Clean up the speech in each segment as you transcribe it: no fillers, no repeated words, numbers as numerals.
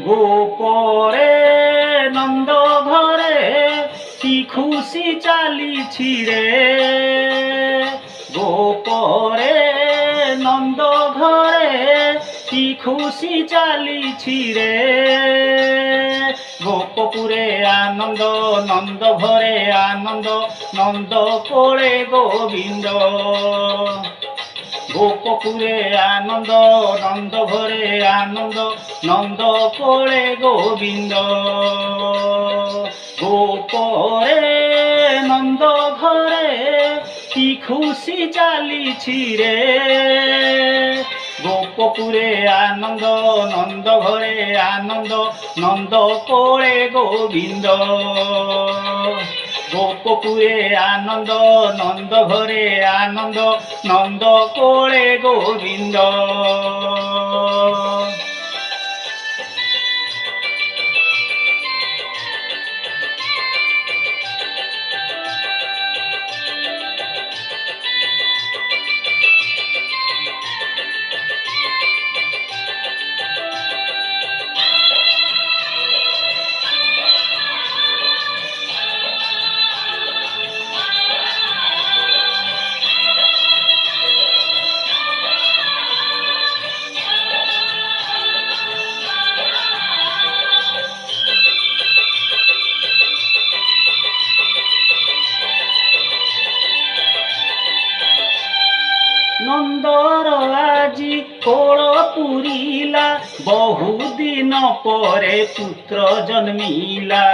গোপরে নন্দ ঘরে কি খুশি চালিছি রে, গোপরে নন্দ ঘরে কি খুশি চালিছি রে। গোপপুরে আনন্দ নন্দ ঘরে আনন্দ, নন্দ কোলে গোবিন্দ। গোপপুরে আনন্দ নন্দ ঘরে আনন্দ, নন্দ কোলে গোবিন্দ। গোপরে নন্দ ঘরে কি খুশি চালিছি রে, গোপপুরে আনন্দ নন্দ ঘরে আনন্দ, নন্দ কোলে গোবিন্দ। গোপপুরে আনন্দ নন্দ ঘরে আনন্দ, নন্দ কোলে গোবিন্দ। নন্দর আজি কোল পুরিলা, বহুদিন পরে পুত্র জন্মিলা।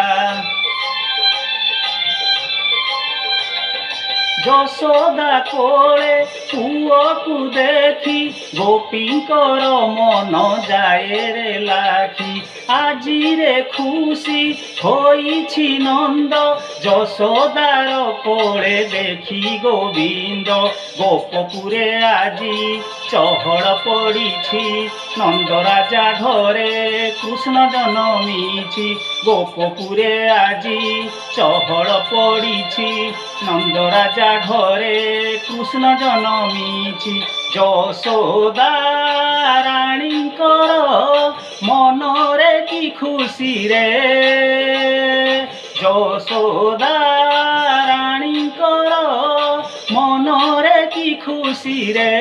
যশোদা কোলে পুଅକୁ দেখি, গোপীଙ୍କର মন যায় রে লাখি। আজিরে খুশি হইছি নন্দ, যশোদার কোলে দেখি গোবিন্দ। গোপপুরে আজি চহল পড়িছি, নন্দ রাজা ঘরে কৃষ্ণ জন্মিছি। গোপপুরে আজি চহল পড়িছি, নন্দ রাজা ঘরে কৃষ্ণ জন্মিছি। যশোদা রানীଙ୍କର মନରେ কি খুশি রে, যশোদা রানীଙ୍କର মନରେ কি খুশি রে।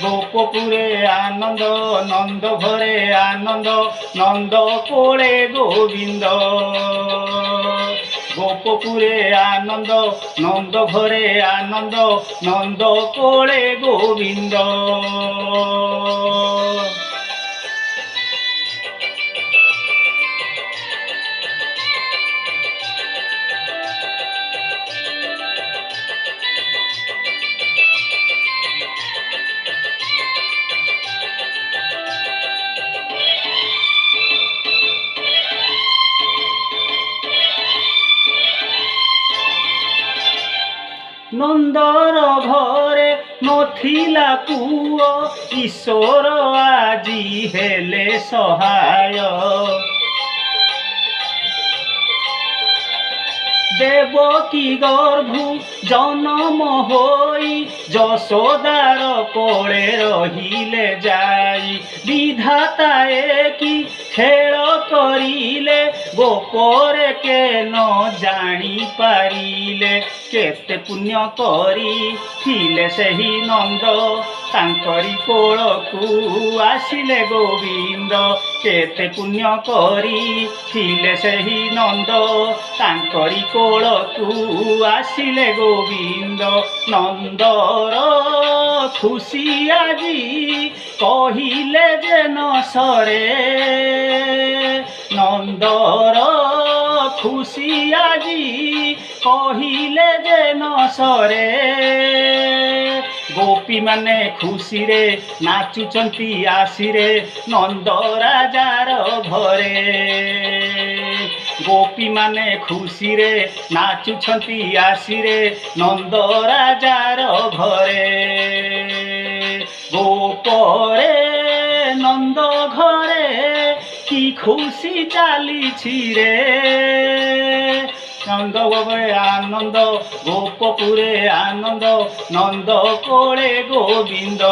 গোপপুরে আনন্দ নন্দ ঘরে আনন্দ, নন্দ কোলে গোবিন্দ। গোপপুরে আনন্দ নন্দ ঘরে আনন্দ, নন্দ কোলে গোবিন্দ। নন্দর ঘরে নথিলা পুଅ, ঈশ্বর আজি হেলে সহায়। দেবকী গর্ভু জন্ম হই, যশোদার কোলে রহিলে যাই। বিধাতায়ে কি খেল করিলে, গোপরে কেন জানি পারিলে। কেতে পুণ্য করি ଥିଲେ ସେହି ନନ୍ଦ, ତାଙ୍କରି କୋଳକୁ ଆସିଲେ ଗୋବିନ୍ଦ। କେତେ ପୁଣ୍ୟ କରି ଥିଲେ ସେହି ନନ୍ଦ, ତାଙ୍କରି କୋଳକୁ ଆସିଲେ ଗୋବିନ୍ଦ। ନନ୍ଦର ଖୁସି ଆଜି କହିଲେ ଯେ ନ ସରେ, ନନ୍ଦର ଖୁସି ଆଜି କହିଲେ ଯେ ନ ସରେ। ଗୋପୀ ମାନେ ଖୁସିରେ ନାଚୁଛନ୍ତି ଆସିରେ, ନନ୍ଦ ରାଜାର ଘରେ। ଗୋପୀ ମାନେ ଖୁସିରେ ନାଚୁଛନ୍ତି ଆସିରେ, ନନ୍ଦ ରାଜାର ଘରେ। ଗୋପରେ ନନ୍ଦ ଘରେ কি খুশি চালিছি রে, নন্দ গোপে আনন্দ, গোপপুরে আনন্দ, নন্দ কোলে গোবিন্দ।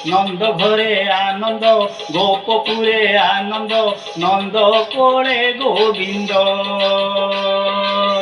নন্দ ঘরে আনন্দ, গোপপুরে আনন্দ, নন্দ কোলে গোবিন্দ।